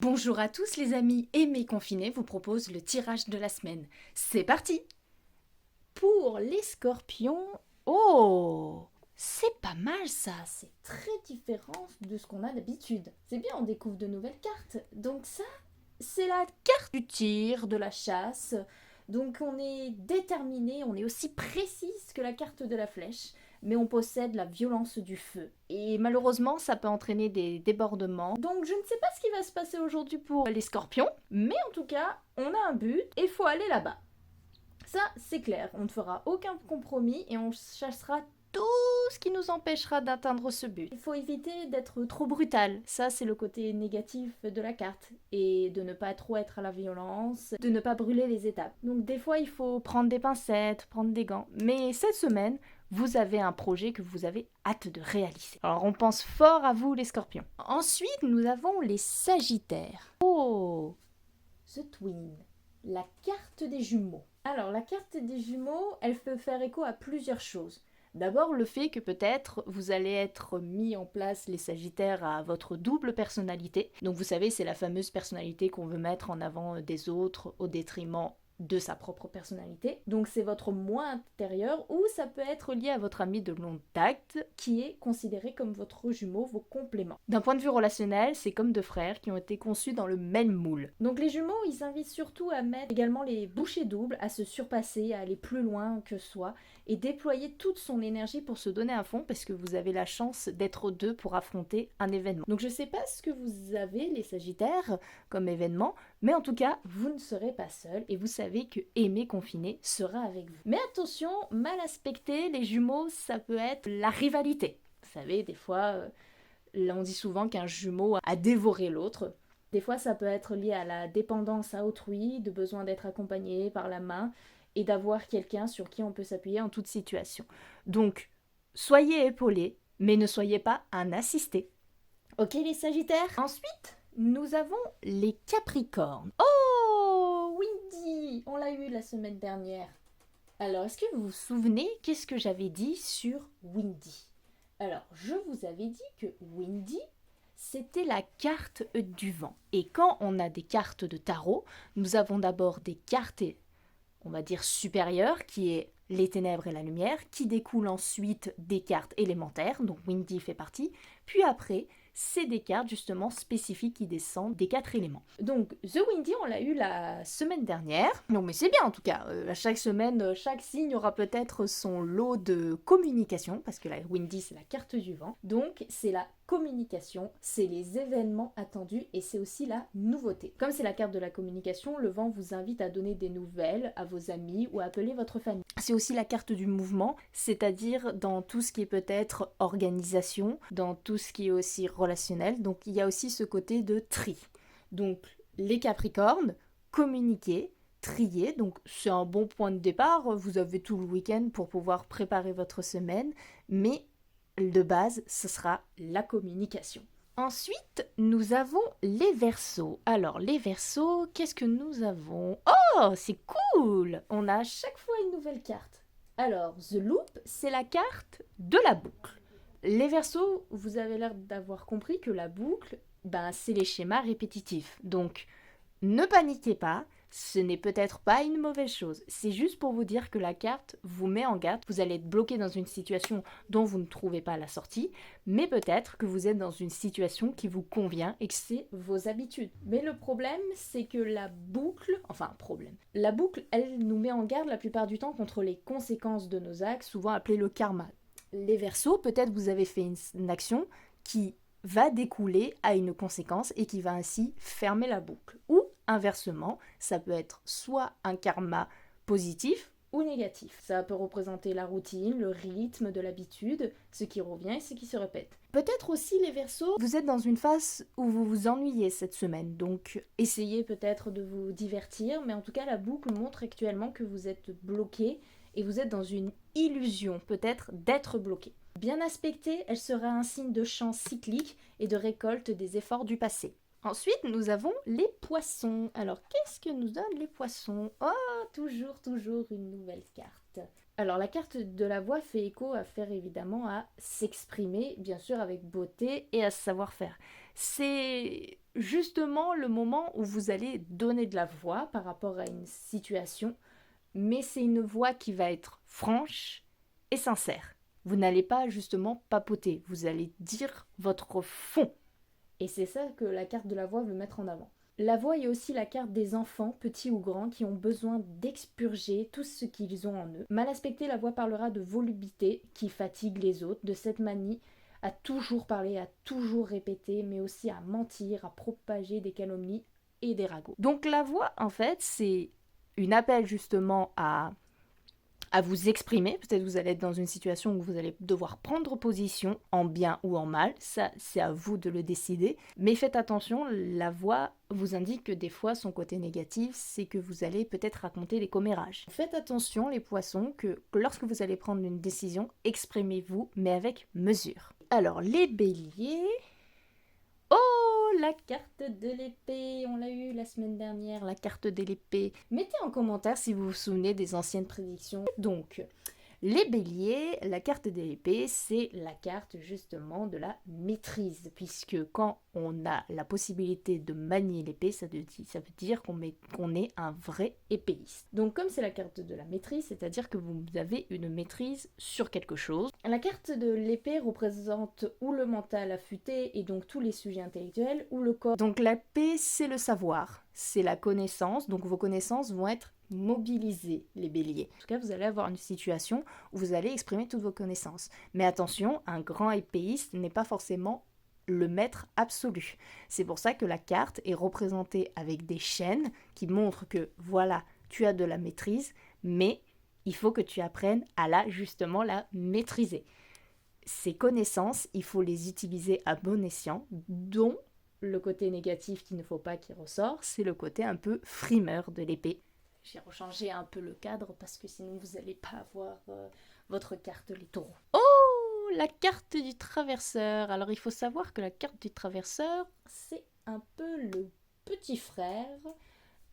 Bonjour à tous les amis, Aimé Confiné vous propose le tirage de la semaine. C'est parti. Pour les scorpions, oh, c'est pas mal ça, c'est très différent de ce qu'on a d'habitude. C'est bien, on découvre de nouvelles cartes. Donc ça, c'est la carte du tir, de la chasse. Donc on est déterminé, on est aussi précise que la carte de la flèche, mais on possède la violence du feu. Et malheureusement, ça peut entraîner des débordements. Donc je ne sais pas ce qui va se passer aujourd'hui pour les scorpions, mais en tout cas, on a un but et il faut aller là-bas. Ça, c'est clair, on ne fera aucun compromis et on chassera tout ce qui nous empêchera d'atteindre ce but. Il faut éviter d'être trop brutal, ça c'est le côté négatif de la carte, et de ne pas trop être à la violence, de ne pas brûler les étapes. Donc des fois il faut prendre des pincettes, prendre des gants, mais cette semaine, vous avez un projet que vous avez hâte de réaliser. Alors on pense fort à vous les scorpions. Ensuite, nous avons les sagittaires. Oh, The Twin, la carte des jumeaux. Alors, la carte des jumeaux, elle peut faire écho à plusieurs choses. D'abord, le fait que peut-être vous allez être mis en place, les sagittaires, à votre double personnalité. Donc vous savez, c'est la fameuse personnalité qu'on veut mettre en avant des autres au détriment de sa propre personnalité. Donc c'est votre moi intérieur, ou ça peut être lié à votre ami de longue date qui est considéré comme votre jumeau, vos compléments. D'un point de vue relationnel, c'est comme deux frères qui ont été conçus dans le même moule. Donc les jumeaux, ils invitent surtout à mettre également les bouchées doubles, à se surpasser, à aller plus loin que soi et déployer toute son énergie pour se donner à fond, parce que vous avez la chance d'être deux pour affronter un événement. Donc je sais pas ce que vous avez les sagittaires comme événement, mais en tout cas, vous ne serez pas seul et vous savez que Aimé Confiné sera avec vous. Mais attention, mal aspecté, les jumeaux, ça peut être la rivalité. Vous savez, des fois, on dit souvent qu'un jumeau a dévoré l'autre. Des fois, ça peut être lié à la dépendance à autrui, de besoin d'être accompagné par la main et d'avoir quelqu'un sur qui on peut s'appuyer en toute situation. Donc, soyez épaulés, mais ne soyez pas un assisté. Ok les sagittaires. Ensuite, nous avons les capricornes. Oh, Windy, on l'a eu la semaine dernière. Alors, est-ce que vous vous souvenez qu'est-ce que j'avais dit sur Windy? Alors, je vous avais dit que Windy, c'était la carte du vent. Et quand on a des cartes de tarot, nous avons d'abord des cartes, on va dire supérieures, qui est les ténèbres et la lumière, qui découlent ensuite des cartes élémentaires, donc Windy fait partie, puis après, c'est des cartes justement spécifiques qui descendent des 4 éléments. Donc The Windy, on l'a eu la semaine dernière. Non mais c'est bien en tout cas, à chaque semaine, chaque signe aura peut-être son lot de communication, parce que la Windy c'est la carte du vent. Donc c'est la communication, c'est les événements attendus et c'est aussi la nouveauté. Comme c'est la carte de la communication, le vent vous invite à donner des nouvelles à vos amis ou à appeler votre famille. C'est aussi la carte du mouvement, c'est-à-dire dans tout ce qui est peut-être organisation, dans tout ce qui est aussi relationnel. Donc il y a aussi ce côté de tri. Donc les Capricornes, communiquer, trier, donc c'est un bon point de départ. Vous avez tout le week-end pour pouvoir préparer votre semaine, mais de base, ce sera la communication. Ensuite, nous avons les Verseaux. Alors, les Verseaux, qu'est-ce que nous avons? Oh, c'est cool! On a à chaque fois une nouvelle carte. Alors, The Loop, c'est la carte de la boucle. Les Verseaux, vous avez l'air d'avoir compris que la boucle, c'est les schémas répétitifs. Donc, ne paniquez pas, ce n'est peut-être pas une mauvaise chose. C'est juste pour vous dire que la carte vous met en garde. Vous allez être bloqué dans une situation dont vous ne trouvez pas la sortie, mais peut-être que vous êtes dans une situation qui vous convient et que c'est vos habitudes. Mais le problème, c'est que la boucle, la boucle, elle nous met en garde la plupart du temps contre les conséquences de nos actes, souvent appelées le karma. Les Verseaux, peut-être vous avez fait une action qui va découler à une conséquence et qui va ainsi fermer la boucle. Ou inversement, ça peut être soit un karma positif ou négatif. Ça peut représenter la routine, le rythme de l'habitude, ce qui revient et ce qui se répète. Peut-être aussi les Verseaux, vous êtes dans une phase où vous vous ennuyez cette semaine, donc essayez peut-être de vous divertir, mais en tout cas la boucle montre actuellement que vous êtes bloqué et vous êtes dans une illusion peut-être d'être bloqué. Bien aspectée, elle sera un signe de chance cyclique et de récolte des efforts du passé. Ensuite, nous avons les poissons. Alors, qu'est-ce que nous donnent les poissons? Oh, toujours une nouvelle carte. Alors, la carte de la voix fait écho à faire évidemment à s'exprimer, bien sûr avec beauté et à savoir faire. C'est justement le moment où vous allez donner de la voix par rapport à une situation, mais c'est une voix qui va être franche et sincère. Vous n'allez pas justement papoter, vous allez dire votre fond. Et c'est ça que la carte de la voix veut mettre en avant. La voix est aussi la carte des enfants, petits ou grands, qui ont besoin d'expurger tout ce qu'ils ont en eux. Mal aspectée, la voix parlera de volubité qui fatigue les autres, de cette manie à toujours parler, à toujours répéter, mais aussi à mentir, à propager des calomnies et des ragots. Donc la voix, en fait, c'est une appel justement à vous exprimer. Peut-être vous allez être dans une situation où vous allez devoir prendre position en bien ou en mal. Ça, c'est à vous de le décider. Mais faites attention, la voix vous indique que des fois, son côté négatif, c'est que vous allez peut-être raconter des commérages. Faites attention, les poissons, que lorsque vous allez prendre une décision, exprimez-vous, mais avec mesure. Alors, les béliers... Oh, la carte de l'épée, on l'a eu la semaine dernière, la carte de l'épée. Mettez en commentaire si vous vous souvenez des anciennes prédictions. Donc, les béliers, la carte de l'épée, c'est la carte justement de la maîtrise, puisque quand on a la possibilité de manier l'épée, ça veut dire qu'on est un vrai épéiste. Donc comme c'est la carte de la maîtrise, c'est-à-dire que vous avez une maîtrise sur quelque chose. La carte de l'épée représente ou le mental affûté, et donc tous les sujets intellectuels, ou le corps. Donc l'épée, c'est le savoir, c'est la connaissance, donc vos connaissances vont être mobiliser les béliers. En tout cas, vous allez avoir une situation où vous allez exprimer toutes vos connaissances. Mais attention, un grand épéiste n'est pas forcément le maître absolu. C'est pour ça que la carte est représentée avec des chaînes qui montrent que voilà, tu as de la maîtrise, mais il faut que tu apprennes à justement la maîtriser. Ces connaissances, il faut les utiliser à bon escient, dont le côté négatif qu'il ne faut pas qui ressort, c'est le côté un peu frimeur de l'épée. J'ai rechangé un peu le cadre parce que sinon vous n'allez pas avoir votre carte les taureaux. Oh, la carte du traverseur. Alors il faut savoir que la carte du traverseur, c'est un peu le petit frère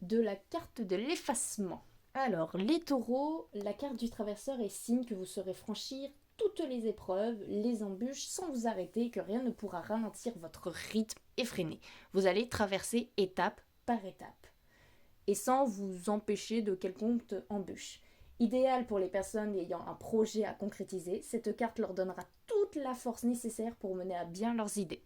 de la carte de l'effacement. Alors les taureaux, la carte du traverseur est signe que vous saurez franchir toutes les épreuves, les embûches sans vous arrêter, que rien ne pourra ralentir votre rythme effréné. Vous allez traverser étape par étape et sans vous empêcher de quelconque embûche. Idéal pour les personnes ayant un projet à concrétiser, cette carte leur donnera toute la force nécessaire pour mener à bien leurs idées.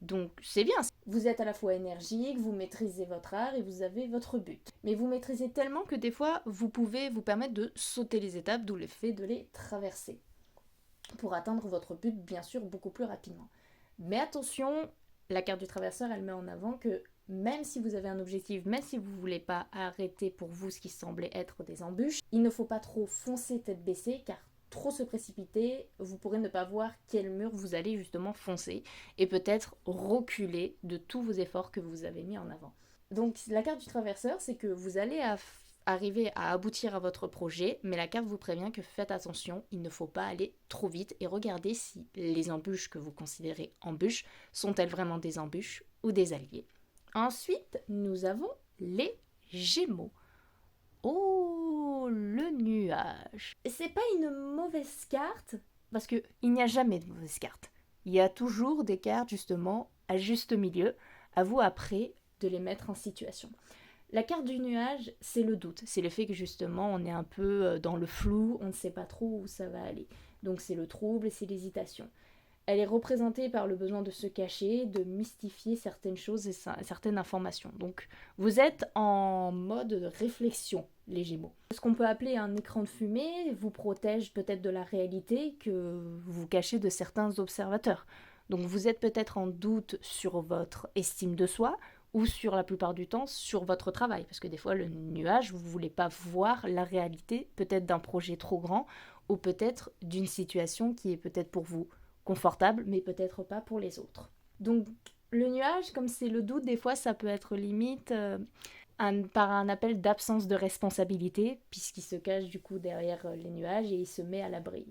Donc c'est bien, vous êtes à la fois énergique, vous maîtrisez votre art et vous avez votre but. Mais vous maîtrisez tellement que des fois, vous pouvez vous permettre de sauter les étapes, d'où le fait de les traverser, pour atteindre votre but bien sûr beaucoup plus rapidement. Mais attention, la carte du traverseur, elle met en avant que même si vous avez un objectif, même si vous ne voulez pas arrêter pour vous ce qui semblait être des embûches, il ne faut pas trop foncer tête baissée, car trop se précipiter, vous pourrez ne pas voir quel mur vous allez justement foncer et peut-être reculer de tous vos efforts que vous avez mis en avant. Donc la carte du traverseur, c'est que vous allez arriver à aboutir à votre projet, mais la carte vous prévient que faites attention, il ne faut pas aller trop vite et regardez si les embûches que vous considérez embûches sont-elles vraiment des embûches ou des alliés. Ensuite, nous avons les Gémeaux. Oh, le nuage. C'est pas une mauvaise carte, parce qu'il n'y a jamais de mauvaise carte. Il y a toujours des cartes justement à juste milieu. À vous après de les mettre en situation. La carte du nuage, c'est le doute. C'est le fait que justement on est un peu dans le flou, on ne sait pas trop où ça va aller. Donc c'est le trouble et c'est l'hésitation. Elle est représentée par le besoin de se cacher, de mystifier certaines choses et certaines informations. Donc vous êtes en mode de réflexion, les Gémeaux. Ce qu'on peut appeler un écran de fumée vous protège peut-être de la réalité que vous cachez de certains observateurs. Donc vous êtes peut-être en doute sur votre estime de soi ou sur la plupart du temps sur votre travail. Parce que des fois le nuage, vous ne voulez pas voir la réalité peut-être d'un projet trop grand ou peut-être d'une situation qui est peut-être pour vous confortable, mais peut-être pas pour les autres. Donc le nuage, comme c'est le doute, des fois ça peut être limite par un appel d'absence de responsabilité, puisqu'il se cache du coup derrière les nuages et il se met à l'abri.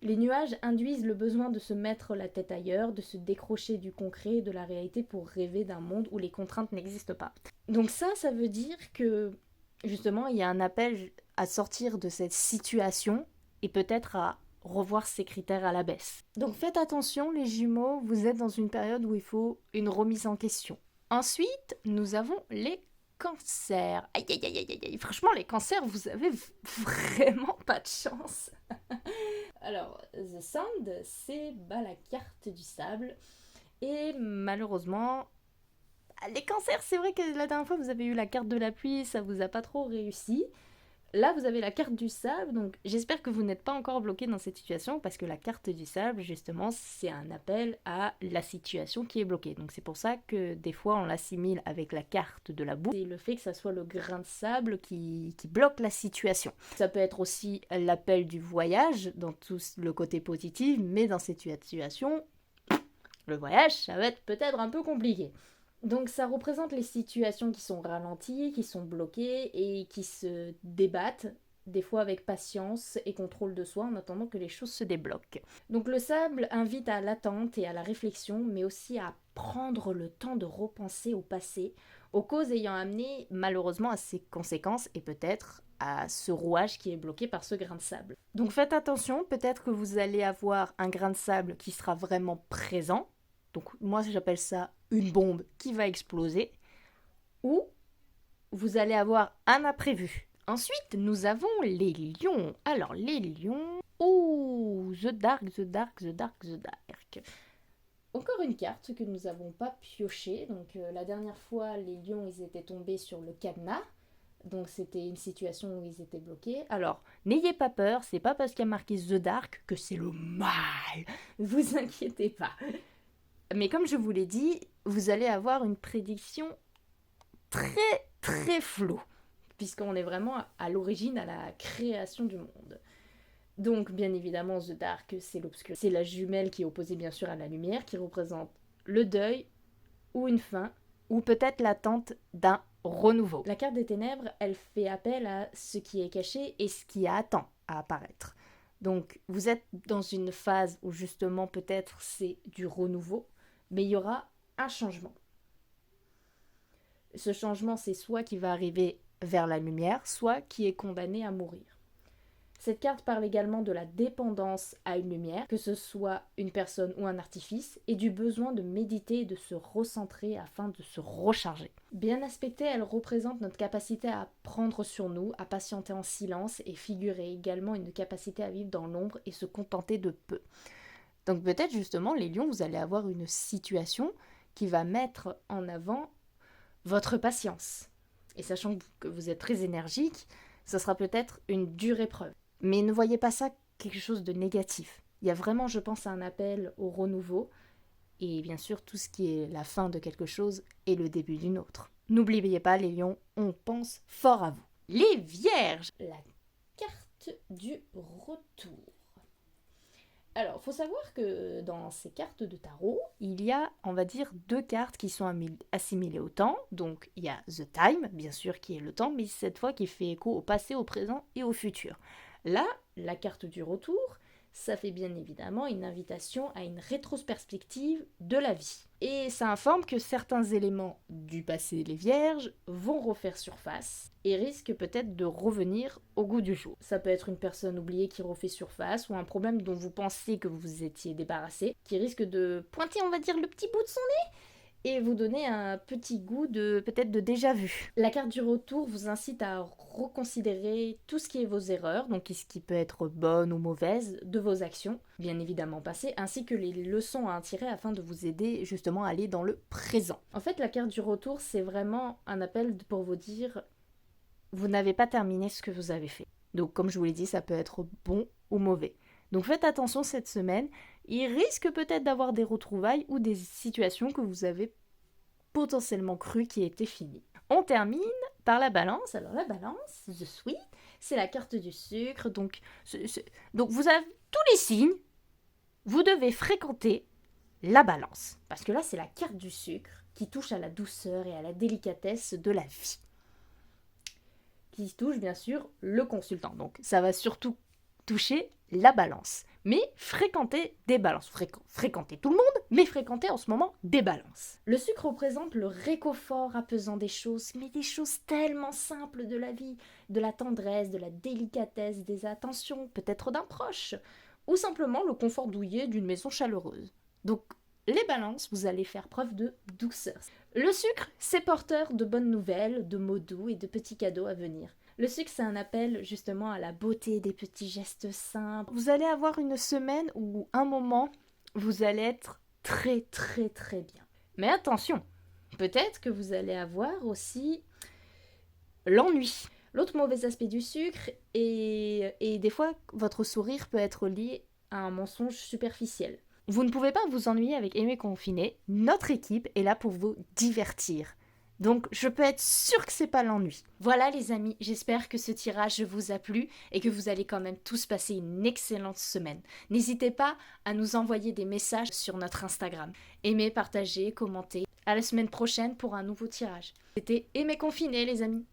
Les nuages induisent le besoin de se mettre la tête ailleurs, de se décrocher du concret et de la réalité pour rêver d'un monde où les contraintes n'existent pas. Donc ça veut dire que justement il y a un appel à sortir de cette situation et peut-être à revoir ses critères à la baisse. Donc faites attention les Gémeaux, vous êtes dans une période où il faut une remise en question. Ensuite, nous avons les cancers. Aïe, aïe, aïe, aïe, aïe. Franchement, les cancers, vous avez vraiment pas de chance. Alors, The Sand, c'est la carte du sable. Et malheureusement, les cancers, c'est vrai que la dernière fois, vous avez eu la carte de la pluie, ça vous a pas trop réussi. Là, vous avez la carte du sable, donc j'espère que vous n'êtes pas encore bloqué dans cette situation, parce que la carte du sable, justement, c'est un appel à la situation qui est bloquée. Donc c'est pour ça que des fois, on l'assimile avec la carte de la boue. C'est le fait que ça soit le grain de sable qui bloque la situation. Ça peut être aussi l'appel du voyage, dans tout le côté positif, mais dans cette situation, le voyage, ça va être peut-être un peu compliqué. Donc ça représente les situations qui sont ralenties, qui sont bloquées et qui se débattent, des fois avec patience et contrôle de soi en attendant que les choses se débloquent. Donc le sable invite à l'attente et à la réflexion, mais aussi à prendre le temps de repenser au passé, aux causes ayant amené malheureusement à ces conséquences et peut-être à ce rouage qui est bloqué par ce grain de sable. Donc faites attention, peut-être que vous allez avoir un grain de sable qui sera vraiment présent. Donc moi j'appelle ça une bombe qui va exploser, ou vous allez avoir un imprévu. Ensuite, nous avons les lions. Alors les lions, The Dark, The Dark, The Dark, The Dark. Encore une carte que nous n'avons pas piochée. Donc la dernière fois, les lions, ils étaient tombés sur le cadenas. Donc c'était une situation où ils étaient bloqués. Alors, n'ayez pas peur, c'est pas parce qu'il y a marqué The Dark que c'est le mal. Vous inquiétez pas. Mais comme je vous l'ai dit, vous allez avoir une prédiction très très floue, puisqu'on est vraiment à l'origine, à la création du monde. Donc bien évidemment, The Dark, c'est l'obscur. C'est la jumelle qui est opposée bien sûr à la lumière, qui représente le deuil, ou une fin, ou peut-être l'attente d'un renouveau. La carte des ténèbres, elle fait appel à ce qui est caché et ce qui attend à apparaître. Donc vous êtes dans une phase où justement peut-être c'est du renouveau, mais il y aura un changement. Ce changement, c'est soit qui va arriver vers la lumière, soit qui est condamné à mourir. Cette carte parle également de la dépendance à une lumière, que ce soit une personne ou un artifice, et du besoin de méditer et de se recentrer afin de se recharger. Bien aspectée, elle représente notre capacité à prendre sur nous, à patienter en silence et figurer également une capacité à vivre dans l'ombre et se contenter de peu. Donc peut-être justement, les lions, vous allez avoir une situation qui va mettre en avant votre patience. Et sachant que vous êtes très énergique, ça sera peut-être une dure épreuve. Mais ne voyez pas ça quelque chose de négatif. Il y a vraiment, je pense, un appel au renouveau. Et bien sûr, tout ce qui est la fin de quelque chose est le début d'une autre. N'oubliez pas, les lions, on pense fort à vous. Les vierges, la carte du retour. Alors, il faut savoir que dans ces cartes de tarot, il y a, on va dire, deux cartes qui sont assimilées au temps. Donc, il y a The Time, bien sûr, qui est le temps, mais cette fois qui fait écho au passé, au présent et au futur. Là, la carte du retour, ça fait bien évidemment une invitation à une rétrospective de la vie. Et ça informe que certains éléments du passé, les vierges, vont refaire surface et risquent peut-être de revenir au goût du jour. Ça peut être une personne oubliée qui refait surface ou un problème dont vous pensiez que vous vous étiez débarrassé, qui risque de pointer, on va dire, le petit bout de son nez et vous donner un petit goût de peut-être de déjà-vu. La carte du retour vous incite à reconsidérer tout ce qui est vos erreurs, donc ce qui peut être bonne ou mauvaise de vos actions, bien évidemment passées, ainsi que les leçons à en tirer afin de vous aider justement à aller dans le présent. En fait, la carte du retour, c'est vraiment un appel pour vous dire vous n'avez pas terminé ce que vous avez fait. Donc comme je vous l'ai dit, ça peut être bon ou mauvais. Donc faites attention cette semaine, il risque peut-être d'avoir des retrouvailles ou des situations que vous avez potentiellement cru qui étaient finies. On termine par la balance. Alors la balance, The Sweet, c'est la carte du sucre. Donc vous avez tous les signes, vous devez fréquenter la balance. Parce que là, c'est la carte du sucre qui touche à la douceur et à la délicatesse de la vie. Qui touche bien sûr le consultant. Donc ça va surtout toucher la balance. Mais fréquenter des balances. Fréquenter tout le monde, mais fréquenter en ce moment des balances. Le sucre représente le réconfort apaisant des choses, mais des choses tellement simples de la vie, de la tendresse, de la délicatesse, des attentions, peut-être d'un proche, ou simplement le confort douillet d'une maison chaleureuse. Donc Les balances, vous allez faire preuve de douceur. Le sucre, c'est porteur de bonnes nouvelles, de mots doux et de petits cadeaux à venir. Le sucre, c'est un appel justement à la beauté des petits gestes simples. Vous allez avoir une semaine ou un moment, vous allez être très très très bien. Mais attention, peut-être que vous allez avoir aussi l'ennui. L'autre mauvais aspect du sucre, et des fois, votre sourire peut être lié à un mensonge superficiel. Vous ne pouvez pas vous ennuyer avec Aimer Confiné. Notre équipe est là pour vous divertir. Donc, je peux être sûre que c'est pas l'ennui. Voilà les amis, j'espère que ce tirage vous a plu et que vous allez quand même tous passer une excellente semaine. N'hésitez pas à nous envoyer des messages sur notre Instagram. Aimez, partagez, commentez. À la semaine prochaine pour un nouveau tirage. C'était Aimer Confiné les amis.